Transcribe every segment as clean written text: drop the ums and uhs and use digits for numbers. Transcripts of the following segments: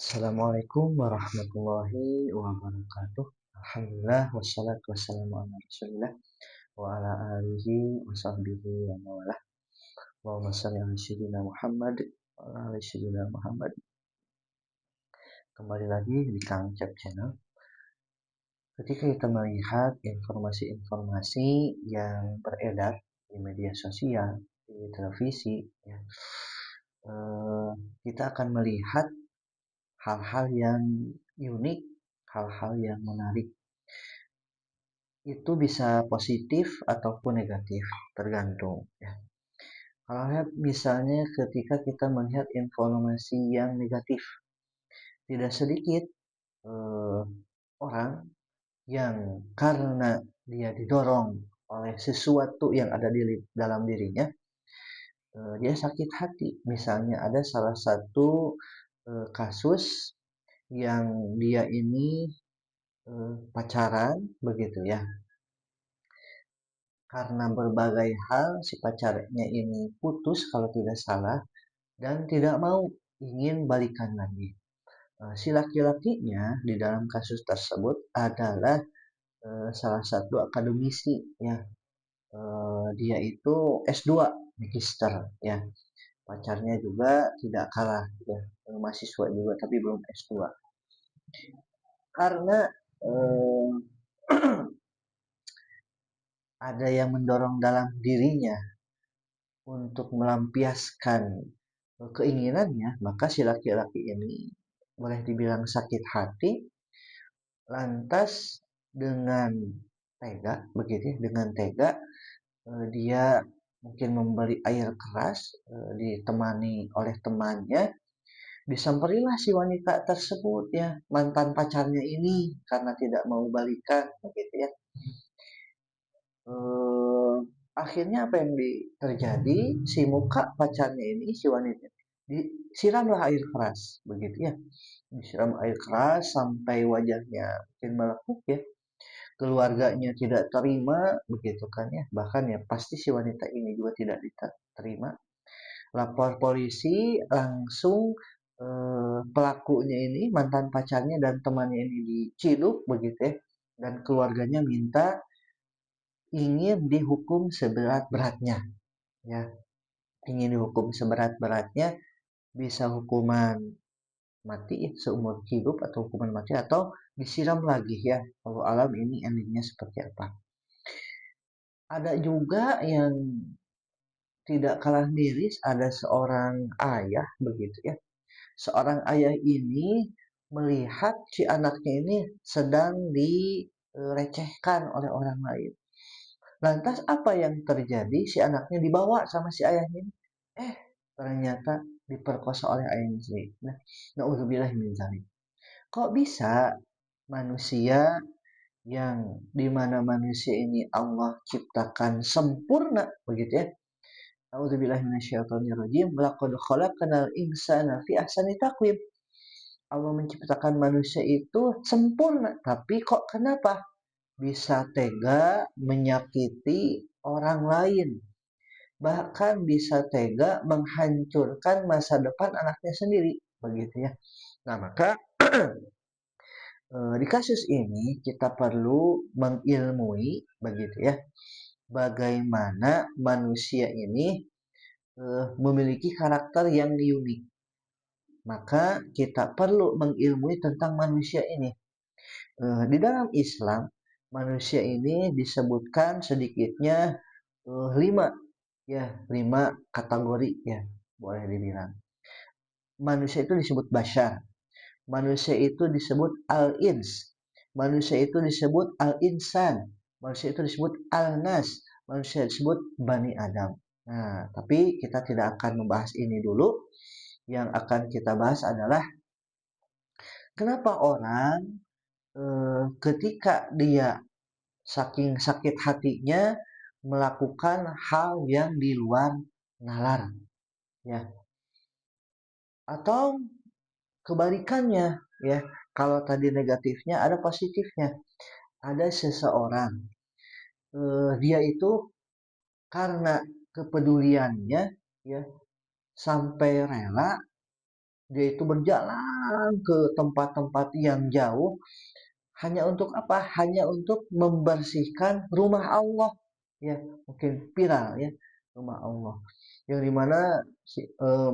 Assalamualaikum warahmatullahi wabarakatuh. Alhamdulillah wassalatu wassalamu ala Rasulillah wa ala alihi wa sahbihi wa mawalah. Allahumma shalli ala sayyidina Muhammad wa ala ali sayyidina Muhammad. Kembali lagi di Kang Cep Channel. Ketika kita melihat informasi-informasi yang beredar di media sosial, di televisi, ya, kita akan melihat hal-hal yang unik, hal-hal yang menarik. Itu bisa positif ataupun negatif, tergantung ya. Kalau lihat misalnya ketika kita melihat informasi yang negatif, tidak sedikit orang yang karena dia didorong oleh sesuatu yang ada di dalam dirinya, dia sakit hati. Misalnya ada salah satu kasus yang dia ini pacaran begitu ya. Karena berbagai hal si pacarnya ini putus kalau tidak salah dan tidak mau ingin balikan lagi. Si laki-lakinya di dalam kasus tersebut adalah salah satu akademisi ya. Dia itu S2 magister ya. Pacarnya juga tidak kalah ya, mahasiswa juga tapi belum S2. Karena ada yang mendorong dalam dirinya untuk melampiaskan keinginannya, maka si laki-laki ini boleh dibilang sakit hati, lantas dengan tega, begitu ya, dengan tega dia mungkin membeli air keras, ditemani oleh temannya, disamperilah si wanita tersebut ya, mantan pacarnya ini karena tidak mau balikan, begitu ya. Akhirnya apa yang terjadi, si muka pacarnya ini, si wanita disiramlah air keras begitu ya, disiram air keras sampai wajahnya mungkin melepuh ya, keluarganya tidak terima begitu kan ya, bahkan ya pasti si wanita ini juga tidak diterima, lapor polisi langsung. Pelakunya ini mantan pacarnya dan temannya ini diciduk begitu ya, dan keluarganya minta ingin dihukum seberat-beratnya ya, ingin dihukum seberat-beratnya, bisa hukuman mati ya, seumur hidup atau hukuman mati atau disiram lagi ya. Allah alam ini endingnya seperti apa. Ada juga yang tidak kalah miris, ada seorang ayah begitu ya. Seorang ayah ini melihat si anaknya ini sedang dilecehkan oleh orang lain. Lantas apa yang terjadi? Si anaknya dibawa sama si ayahnya ini. Ternyata diperkosa oleh ayahnya sendiri. Nah, na'udzubillah min dzalik. Kok bisa manusia yang dimana manusia ini Allah ciptakan sempurna begitu ya? Na'udzubillah minasyaitonirrajim. Laqad khalaqnal insana fi ahsani taqwim. Allah menciptakan manusia itu sempurna, tapi kok kenapa bisa tega menyakiti orang lain, bahkan bisa tega menghancurkan masa depan anaknya sendiri begitu ya. Nah, maka di kasus ini kita perlu mengilmui begitu ya, bagaimana manusia ini memiliki karakter yang unik. Maka kita perlu mengilmui tentang manusia ini. Di dalam Islam, manusia ini disebutkan sedikitnya 5 kategori ya, boleh dibilang. Manusia itu disebut bashar, manusia itu disebut al-ins, manusia itu disebut al-insan, manusia itu disebut al-nas, manusia disebut bani Adam. Nah, tapi kita tidak akan membahas ini dulu. Yang akan kita bahas adalah kenapa orang ketika dia saking sakit hatinya melakukan hal yang di luar nalar ya, atau kebalikannya ya. Kalau tadi negatifnya, ada positifnya. Ada seseorang dia itu karena kepeduliannya ya, sampai rela Dia itu berjalan ke tempat-tempat yang jauh hanya untuk apa? Hanya untuk membersihkan rumah Allah. Ya, mungkin viral ya, rumah Allah. Yang dimana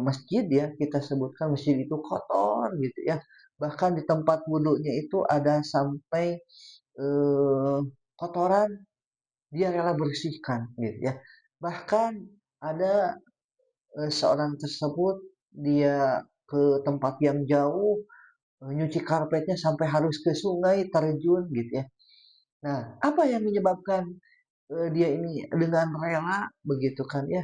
masjid ya, kita sebutkan masjid itu kotor gitu ya. Bahkan di tempat wudhunya itu ada sampai eh, kotoran, dia rela bersihkan gitu ya. Bahkan ada seorang tersebut dia ke tempat yang jauh, nyuci karpetnya sampai harus ke sungai terjun gitu ya. Nah, apa yang menyebabkan dia ini dengan rela begitu kan ya,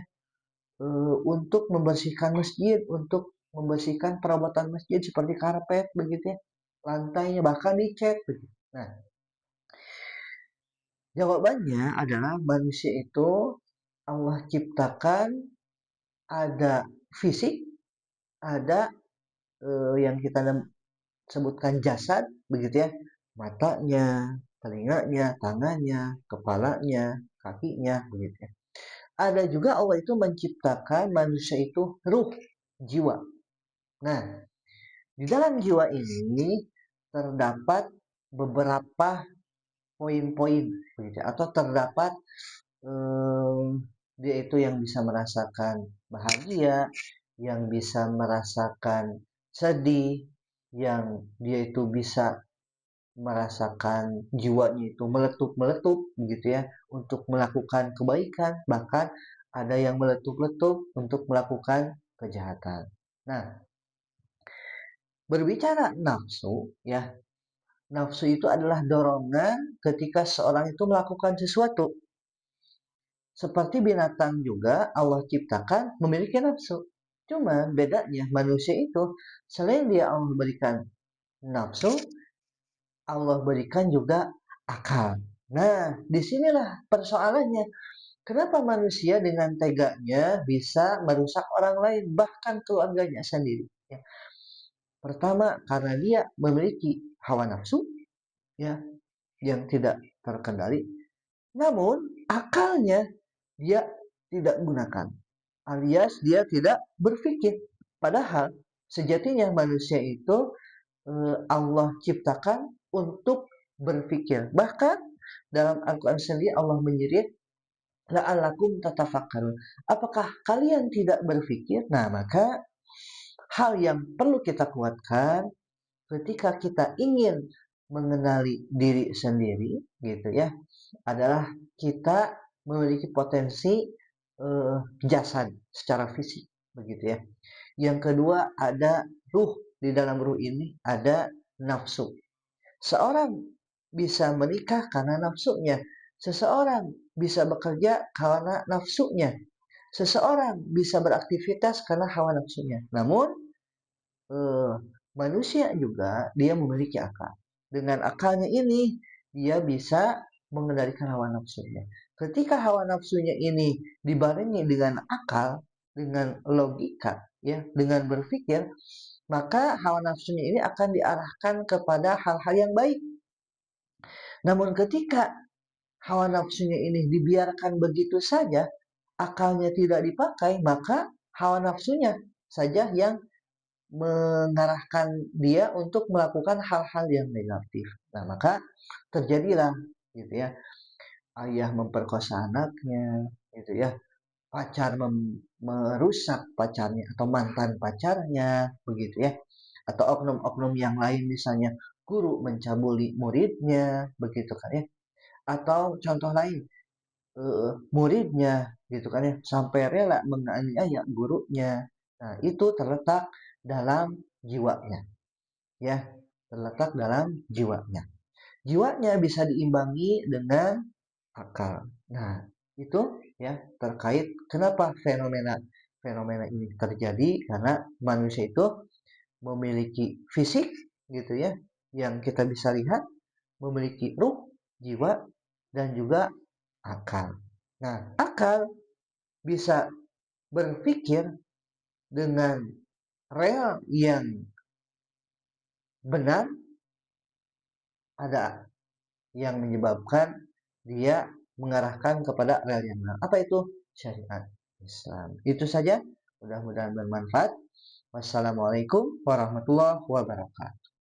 untuk membersihkan masjid, untuk membersihkan perabotan masjid seperti karpet begitu ya, lantainya bahkan dicat begitu. Nah, jawabannya adalah manusia itu Allah ciptakan ada fisik, ada yang kita sebutkan jasad begitu ya, matanya, telinganya, tangannya, kepalanya, kakinya begitu ya. Ada juga Allah itu menciptakan manusia itu ruh, jiwa. Nah, di dalam jiwa ini terdapat beberapa poin-poin begitu ya, atau terdapat dia itu yang bisa merasakan bahagia, yang bisa merasakan sedih, yang dia itu bisa merasakan jiwanya itu meletup-meletup gitu ya untuk melakukan kebaikan, bahkan ada yang meletup-letup untuk melakukan kejahatan. Nah, berbicara nafsu ya, nafsu itu adalah dorongan ketika seorang itu melakukan sesuatu. Seperti binatang juga Allah ciptakan memiliki nafsu. Cuma bedanya manusia itu selain dia Allah berikan nafsu, Allah berikan juga akal. Nah, disinilah persoalannya. Kenapa manusia dengan teganya bisa merusak orang lain, bahkan keluarganya sendiri? Ya. Pertama, karena dia memiliki hawa nafsu, ya, yang tidak terkendali. Namun, akalnya dia tidak gunakan, alias dia tidak berpikir. Padahal sejatinya manusia itu Allah ciptakan untuk berpikir. Bahkan dalam Al-Quran sendiri Allah menyebut la'allakum tatafakkarun. Apakah kalian tidak berpikir? Nah, maka hal yang perlu kita kuatkan ketika kita ingin mengenali diri sendiri gitu ya, adalah kita memiliki potensi jasad secara fisik begitu ya. Yang kedua ada ruh, di dalam ruh ini ada nafsu. Seorang bisa menikah karena nafsunya. Seseorang bisa bekerja karena nafsunya. Seseorang bisa beraktivitas karena hawa nafsunya. Namun eh, manusia juga dia memiliki akal. Dengan akalnya ini dia bisa mengendalikan hawa nafsunya. Ketika hawa nafsunya ini dibarengi dengan akal, dengan logika, ya, dengan berpikir, maka hawa nafsunya ini akan diarahkan kepada hal-hal yang baik. Namun ketika hawa nafsunya ini dibiarkan begitu saja, akalnya tidak dipakai, maka hawa nafsunya saja yang mengarahkan dia untuk melakukan hal-hal yang negatif. Nah, maka terjadilah gitu ya, ayah memperkosa anaknya, gitu ya, pacar merusak pacarnya atau mantan pacarnya, begitu ya, atau oknum-oknum yang lain misalnya guru mencabuli muridnya, begitu kan ya, atau contoh lain muridnya, gitu kan ya, sampai rela menganiaya gurunya. Nah, itu terletak dalam jiwanya, ya, terletak dalam jiwanya. Jiwanya bisa diimbangi dengan akal. Nah, itu ya terkait kenapa fenomena fenomena ini terjadi, karena manusia itu memiliki fisik gitu ya yang kita bisa lihat, memiliki ruh, jiwa, dan juga akal. Nah, akal bisa berpikir dengan real yang benar, ada yang menyebabkan dia mengarahkan kepada real yang benar. Apa itu? Syariat Islam. Itu saja, mudah-mudahan bermanfaat. Wassalamualaikum warahmatullahi wabarakatuh.